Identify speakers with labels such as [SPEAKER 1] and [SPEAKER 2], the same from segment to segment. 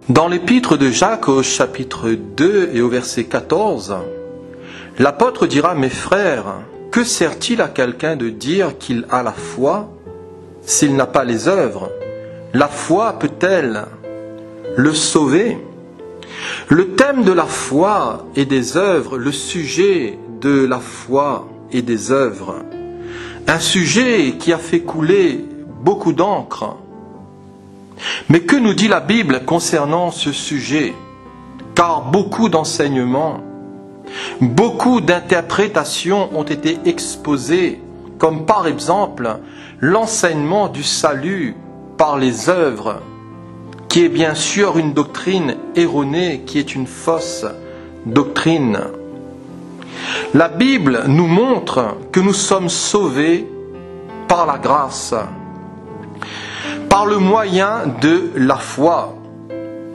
[SPEAKER 1] Dans l'épître de Jacques au chapitre 2 et au verset 14, l'apôtre dira « Mes frères, que sert-il à quelqu'un de dire qu'il a la foi s'il n'a pas les œuvres? La foi peut-elle le sauver ?» Le thème de la foi et des œuvres, le sujet de la foi et des œuvres, un sujet qui a fait couler beaucoup d'encre. Mais que nous dit la Bible concernant ce sujet? Car beaucoup d'enseignements, beaucoup d'interprétations ont été exposées, comme par exemple l'enseignement du salut par les œuvres, qui est bien sûr une doctrine erronée, qui est une fausse doctrine. La Bible nous montre que nous sommes sauvés par la grâce, par le moyen de la foi.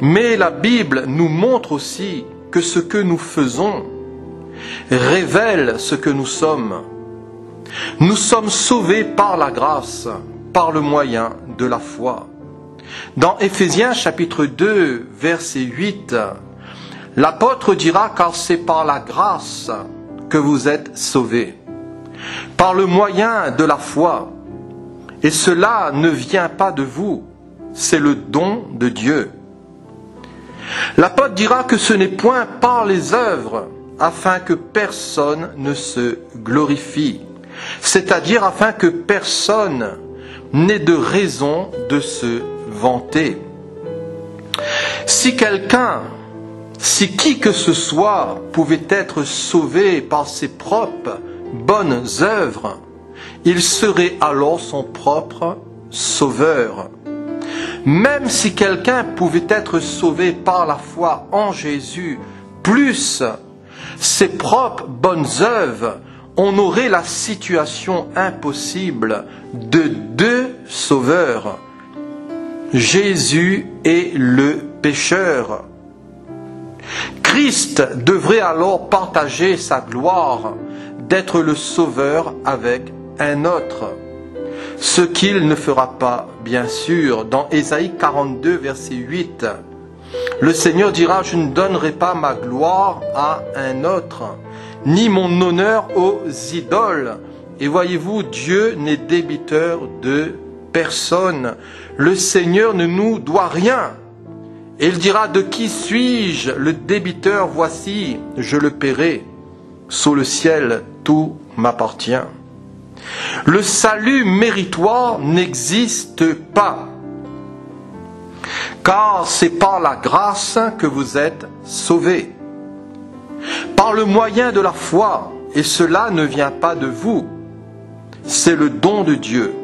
[SPEAKER 1] Mais la Bible nous montre aussi que ce que nous faisons révèle ce que nous sommes. Nous sommes sauvés par la grâce, par le moyen de la foi. Dans Éphésiens chapitre 2, verset 8, l'apôtre dira « Car c'est par la grâce que vous êtes sauvés, par le moyen de la foi. Et cela ne vient pas de vous, c'est le don de Dieu. » L'apôtre dira que ce n'est point par les œuvres, afin que personne ne se glorifie, c'est-à-dire afin que personne n'ait de raison de se vanter. Si qui que ce soit pouvait être sauvé par ses propres bonnes œuvres, il serait alors son propre sauveur. Même si quelqu'un pouvait être sauvé par la foi en Jésus, plus ses propres bonnes œuvres, on aurait la situation impossible de deux sauveurs, Jésus et le pécheur. Christ devrait alors partager sa gloire d'être le sauveur avec un autre, ce qu'il ne fera pas, bien sûr. Dans Ésaïe 42, verset 8, le Seigneur dira « Je ne donnerai pas ma gloire à un autre, ni mon honneur aux idoles. » Et voyez-vous, Dieu n'est débiteur de personne. Le Seigneur ne nous doit rien. Et il dira « De qui suis-je le débiteur? Voici, je le paierai. Sous le ciel, tout m'appartient. » Le salut méritoire n'existe pas, car c'est par la grâce que vous êtes sauvés, par le moyen de la foi, et cela ne vient pas de vous, c'est le don de Dieu,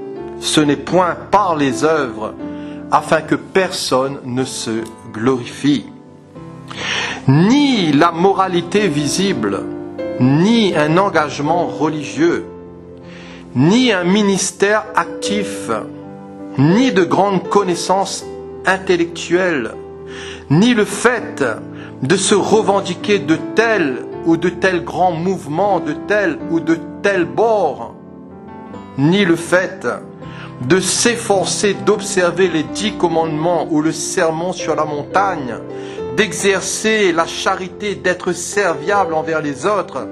[SPEAKER 1] ce n'est point par les œuvres, afin que personne ne se glorifie. Ni la moralité visible, ni un engagement religieux, ni un ministère actif, ni de grandes connaissances intellectuelles, ni le fait de se revendiquer de tel ou de tel grand mouvement, de tel ou de tel bord, ni le fait de s'efforcer d'observer les 10 commandements ou le sermon sur la montagne, d'exercer la charité, d'être serviable envers les autres,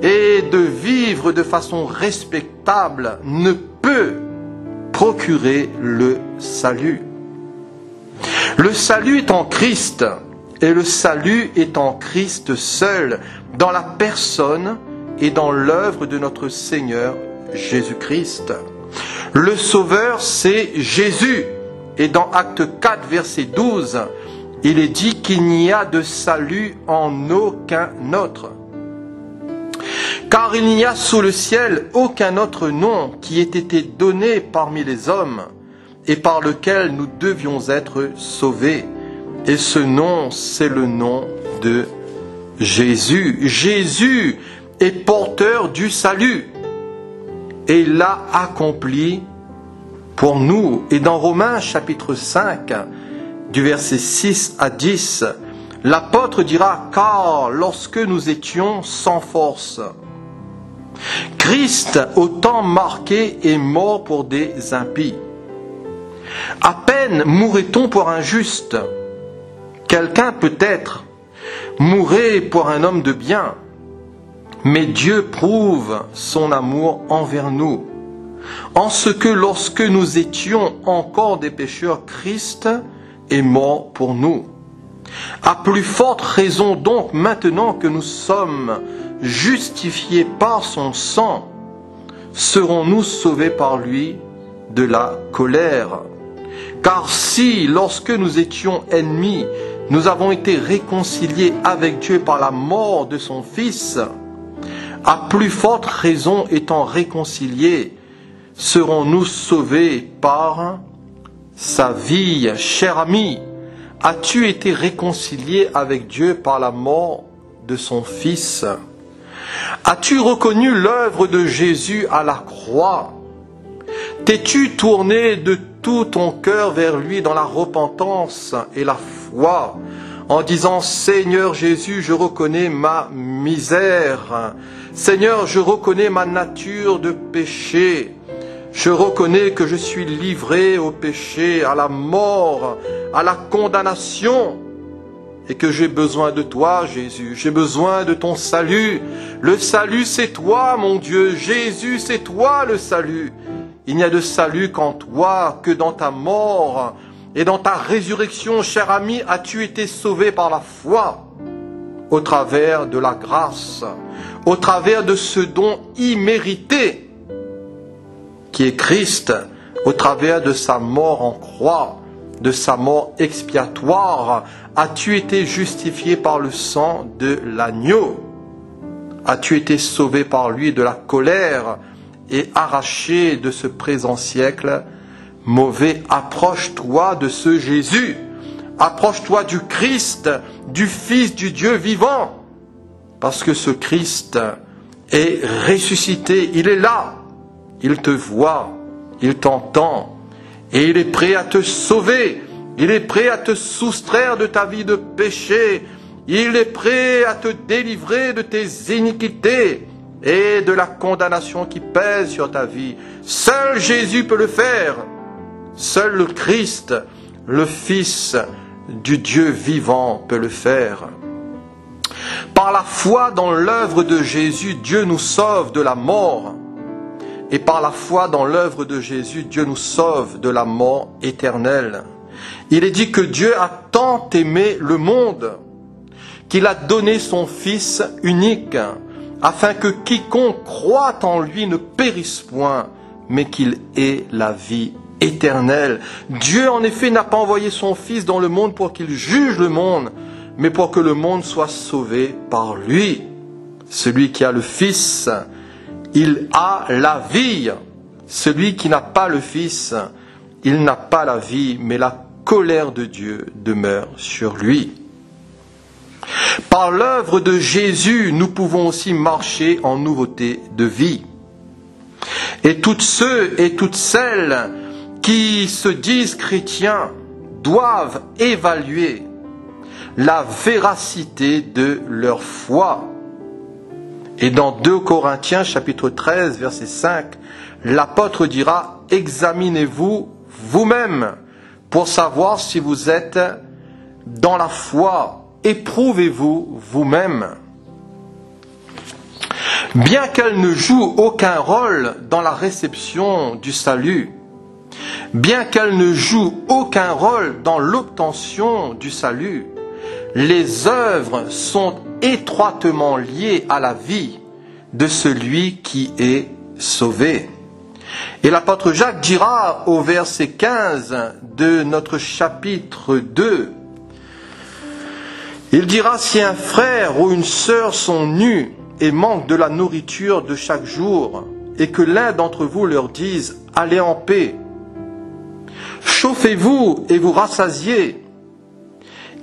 [SPEAKER 1] et de vivre de façon respectable ne peut procurer le salut. Le salut est en Christ, et le salut est en Christ seul, dans la personne et dans l'œuvre de notre Seigneur Jésus-Christ. Le Sauveur, c'est Jésus, et dans Acte 4, verset 12, il est dit qu'il n'y a de salut en aucun autre. Car il n'y a sous le ciel aucun autre nom qui ait été donné parmi les hommes et par lequel nous devions être sauvés. Et ce nom, c'est le nom de Jésus. Jésus est porteur du salut et il l'a accompli pour nous. Et dans Romains chapitre 5, du verset 6 à 10, l'apôtre dira « Car lorsque nous étions sans force, Christ, au temps marqué, est mort pour des impies. À peine mourrait-on pour un juste, Quelqu'un peut-être mourrait pour un homme de bien, mais Dieu prouve son amour envers nous, en ce que lorsque nous étions encore des pécheurs, Christ est mort pour nous. À plus forte raison donc, maintenant que nous sommes justifiés par son sang, serons-nous sauvés par lui de la colère. Car si, lorsque nous étions ennemis, nous avons été réconciliés avec Dieu par la mort de son Fils, à plus forte raison étant réconciliés, serons-nous sauvés par sa vie. Cher ami, as-tu été réconcilié avec Dieu par la mort de son Fils? As-tu reconnu l'œuvre de Jésus à la croix? T'es-tu tourné de tout ton cœur vers lui dans la repentance et la foi, en disant « Seigneur Jésus, je reconnais ma misère. Seigneur, je reconnais ma nature de péché. Je reconnais que je suis livré au péché, à la mort, à la condamnation, et que j'ai besoin de toi, Jésus. J'ai besoin de ton salut. Le salut, c'est toi, mon Dieu. Jésus, c'est toi le salut. Il n'y a de salut qu'en toi, que dans ta mort et dans ta résurrection, cher ami, as-tu été sauvé par la foi, au travers de la grâce, au travers de ce don immérité qui est Christ, au travers de sa mort en croix, de sa mort expiatoire, as-tu été justifié par le sang de l'agneau? As-tu été sauvé par lui de la colère et arraché de ce présent siècle mauvais? Approche-toi de ce Jésus, approche-toi du Christ, du Fils du Dieu vivant, parce que ce Christ est ressuscité, il est là, il te voit, il t'entend, et il est prêt à te sauver, il est prêt à te soustraire de ta vie de péché, il est prêt à te délivrer de tes iniquités et de la condamnation qui pèse sur ta vie. Seul Jésus peut le faire. Seul le Christ, le Fils du Dieu vivant, peut le faire. Par la foi dans l'œuvre de Jésus, Dieu nous sauve de la mort. Et par la foi dans l'œuvre de Jésus, Dieu nous sauve de la mort éternelle. Il est dit que Dieu a tant aimé le monde qu'il a donné son Fils unique, afin que quiconque croit en lui ne périsse point, mais qu'il ait la vie éternelle. Dieu, en effet, n'a pas envoyé son Fils dans le monde pour qu'il juge le monde, mais pour que le monde soit sauvé par lui. Celui qui a le Fils, il a la vie. Celui qui n'a pas le Fils, il n'a pas la vie, mais la colère de Dieu demeure sur lui. Par l'œuvre de Jésus, nous pouvons aussi marcher en nouveauté de vie. Et tous ceux et toutes celles qui se disent chrétiens doivent évaluer la véracité de leur foi. Et dans 2 Corinthiens chapitre 13 verset 5, l'apôtre dira « Examinez-vous vous-même pour savoir si vous êtes dans la foi. Éprouvez-vous vous-même. » Bien qu'elle ne joue aucun rôle dans la réception du salut, bien qu'elle ne joue aucun rôle dans l'obtention du salut, les œuvres sont étroitement liées à la vie de celui qui est sauvé. Et l'apôtre Jacques dira au verset 15 de notre chapitre 2, il dira « Si un frère ou une sœur sont nus et manquent de la nourriture de chaque jour, et que l'un d'entre vous leur dise « Allez en paix », chauffez-vous et vous rassasiez,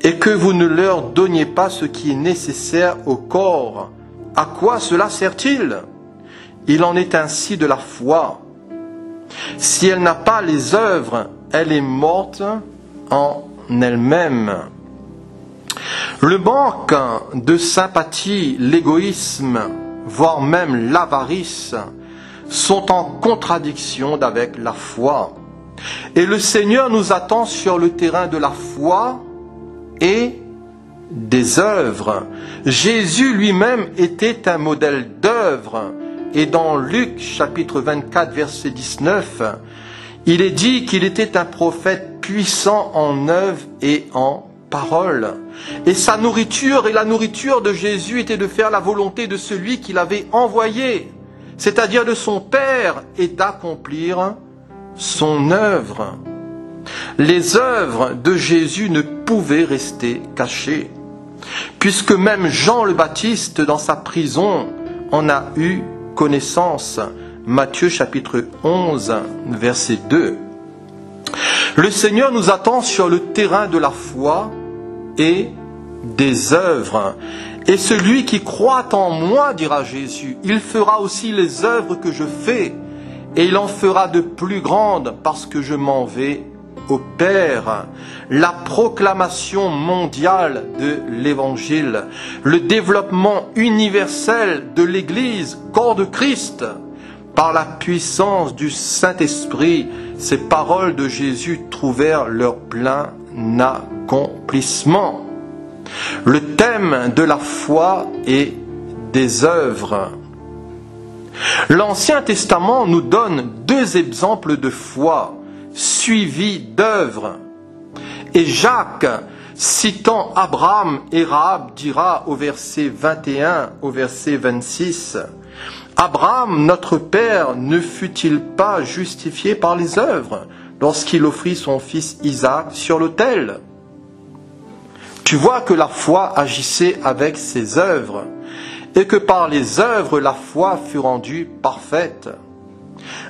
[SPEAKER 1] et que vous ne leur donniez pas ce qui est nécessaire au corps, à quoi cela sert-il? Il en est ainsi de la foi. Si elle n'a pas les œuvres, elle est morte en elle-même. Le manque de sympathie, l'égoïsme, voire même l'avarice, sont en contradiction avec la foi. Et le Seigneur nous attend sur le terrain de la foi et des œuvres. Jésus lui-même était un modèle d'œuvre. Et dans Luc chapitre 24 verset 19, il est dit qu'il était un prophète puissant en œuvre et en parole. Et sa nourriture et la nourriture de Jésus était de faire la volonté de celui qui l'avait envoyé, c'est-à-dire de son Père, et d'accomplir son œuvre. Les œuvres de Jésus ne pouvaient rester cachées, puisque même Jean le Baptiste, dans sa prison, en a eu connaissance. Matthieu chapitre 11, verset 2. Le Seigneur nous attend sur le terrain de la foi et des œuvres. Et celui qui croit en moi, dira Jésus, il fera aussi les œuvres que je fais, et il en fera de plus grandes, parce que je m'en vais au Père. La proclamation mondiale de l'Évangile, le développement universel de l'Église, corps de Christ, par la puissance du Saint-Esprit, ces paroles de Jésus trouvèrent leur plein accomplissement. Le thème de la foi et des œuvres. L'Ancien Testament nous donne deux exemples de foi suivis d'œuvres. Et Jacques, citant Abraham et Rahab, dira au verset 21 au verset 26, « Abraham, notre père, ne fut-il pas justifié par les œuvres lorsqu'il offrit son fils Isaac sur l'autel ?» Tu vois que la foi agissait avec ses œuvres, et que par les œuvres la foi fut rendue parfaite.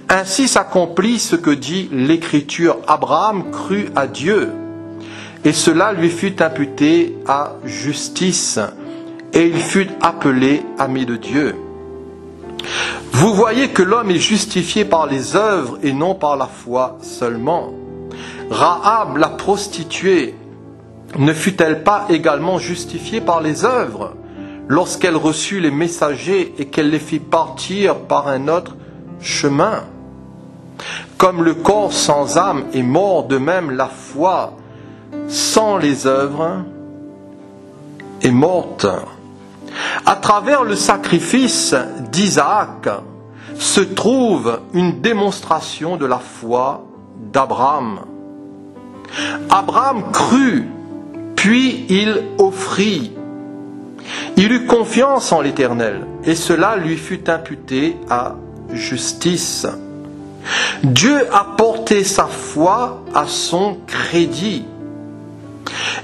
[SPEAKER 1] Ainsi s'accomplit ce que dit l'Écriture. Abraham crut à Dieu, et cela lui fut imputé à justice, et il fut appelé ami de Dieu. Vous voyez que l'homme est justifié par les œuvres et non par la foi seulement. Rahab, la prostituée, ne fut-elle pas également justifiée par les œuvres lorsqu'elle reçut les messagers et qu'elle les fit partir par un autre chemin? Comme le corps sans âme est mort, de même la foi sans les œuvres est morte. À travers le sacrifice d'Isaac se trouve une démonstration de la foi d'Abraham. Abraham crut, puis il offrit. Il eut confiance en l'Éternel, et cela lui fut imputé à justice. Dieu a porté sa foi à son crédit.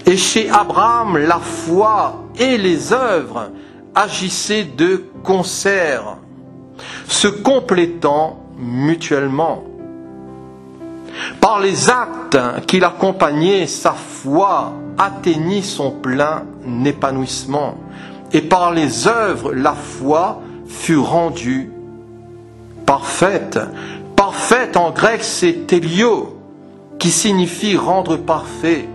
[SPEAKER 1] Et chez Abraham, la foi et les œuvres agissaient de concert, se complétant mutuellement. Par les actes qui l'accompagnaient, sa foi atteignit son plein épanouissement. Et par les œuvres, la foi fut rendue parfaite. Parfaite en grec, c'est telio, qui signifie rendre parfait,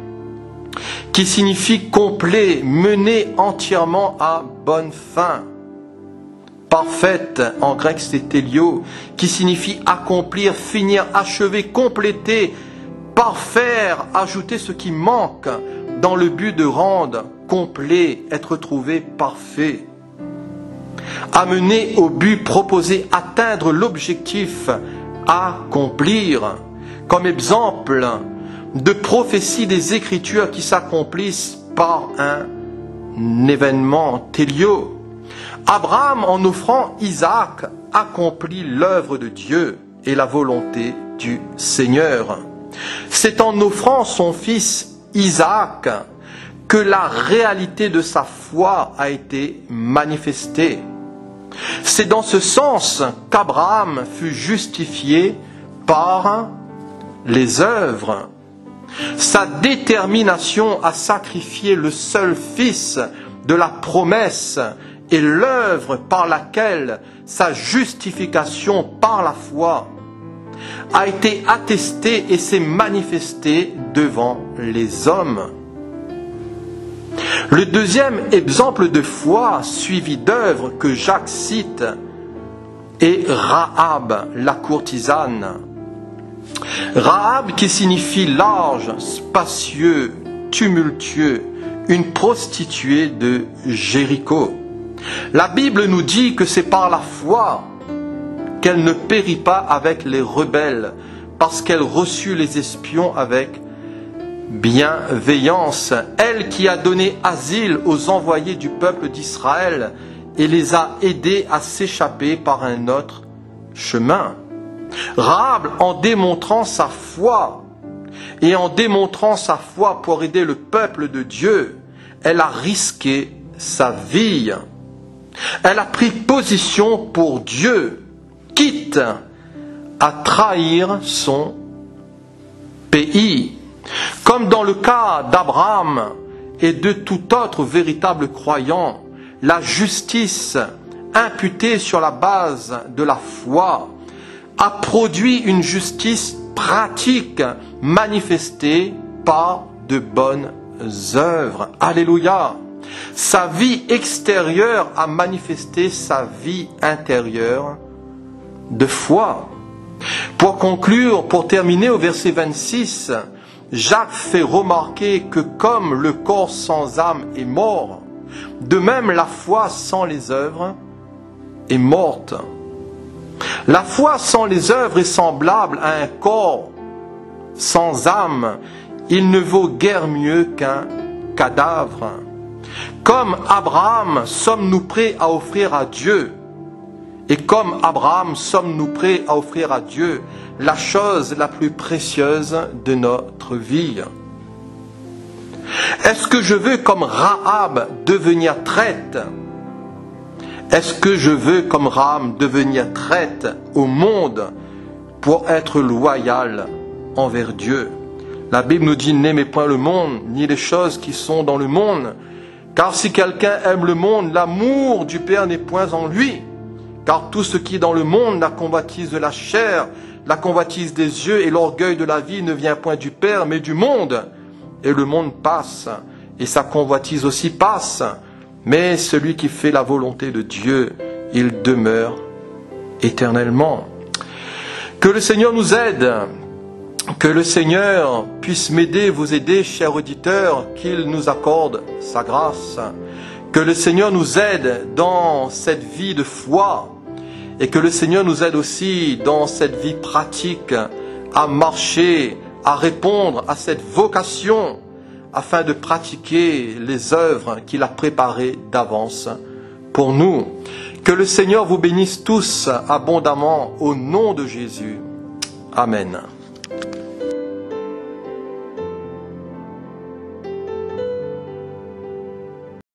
[SPEAKER 1] qui signifie complet, mener entièrement à bonne fin. Parfaite en grec, c'est telio, qui signifie accomplir, finir, achever, compléter, parfaire, ajouter ce qui manque, dans le but de rendre complet, être trouvé parfait. Amener au but proposé, atteindre l'objectif, accomplir. Comme exemple de prophétie des Écritures qui s'accomplissent par un événement telio. Abraham, en offrant Isaac, accomplit l'œuvre de Dieu et la volonté du Seigneur. C'est en offrant son fils Isaac que la réalité de sa foi a été manifestée. C'est dans ce sens qu'Abraham fut justifié par les œuvres. Sa détermination à sacrifier le seul fils de la promesse est l'œuvre par laquelle sa justification par la foi a été attestée et s'est manifestée devant les hommes. Le deuxième exemple de foi suivi d'œuvre que Jacques cite est Rahab, la courtisane. Rahab qui signifie large, spacieux, tumultueux, une prostituée de Jéricho. La Bible nous dit que c'est par la foi qu'elle ne périt pas avec les rebelles, parce qu'elle reçut les espions avec bienveillance. Elle qui a donné asile aux envoyés du peuple d'Israël et les a aidés à s'échapper par un autre chemin. Rahab, en démontrant sa foi, et en démontrant sa foi pour aider le peuple de Dieu, elle a risqué sa vie. Elle a pris position pour Dieu, quitte à trahir son pays. Comme dans le cas d'Abraham et de tout autre véritable croyant, la justice imputée sur la base de la foi a produit une justice pratique manifestée par de bonnes œuvres. Alléluia! Sa vie extérieure a manifesté sa vie intérieure de foi. Pour conclure, pour terminer au verset 26, Jacques fait remarquer que comme le corps sans âme est mort, de même la foi sans les œuvres est morte. La foi sans les œuvres est semblable à un corps sans âme. Il ne vaut guère mieux qu'un cadavre. Comme Abraham, sommes-nous prêts à offrir à Dieu? Et comme Abraham, sommes-nous prêts à offrir à Dieu la chose la plus précieuse de notre vie? Est-ce que je veux, comme Rahab, devenir traître? Est-ce que je veux, comme Rahab, devenir traître au monde pour être loyal envers Dieu? La Bible nous dit, n'aimez point le monde, ni les choses qui sont dans le monde. Car si quelqu'un aime le monde, l'amour du Père n'est point en lui. Car tout ce qui est dans le monde, la convoitise de la chair, la convoitise des yeux et l'orgueil de la vie ne vient point du Père, mais du monde. Et le monde passe, et sa convoitise aussi passe. Mais celui qui fait la volonté de Dieu, il demeure éternellement. Que le Seigneur nous aide. Que le Seigneur puisse m'aider, vous aider, chers auditeurs, qu'il nous accorde sa grâce. Que le Seigneur nous aide dans cette vie de foi et que le Seigneur nous aide aussi dans cette vie pratique à marcher, à répondre à cette vocation afin de pratiquer les œuvres qu'il a préparées d'avance pour nous. Que le Seigneur vous bénisse tous abondamment au nom de Jésus. Amen.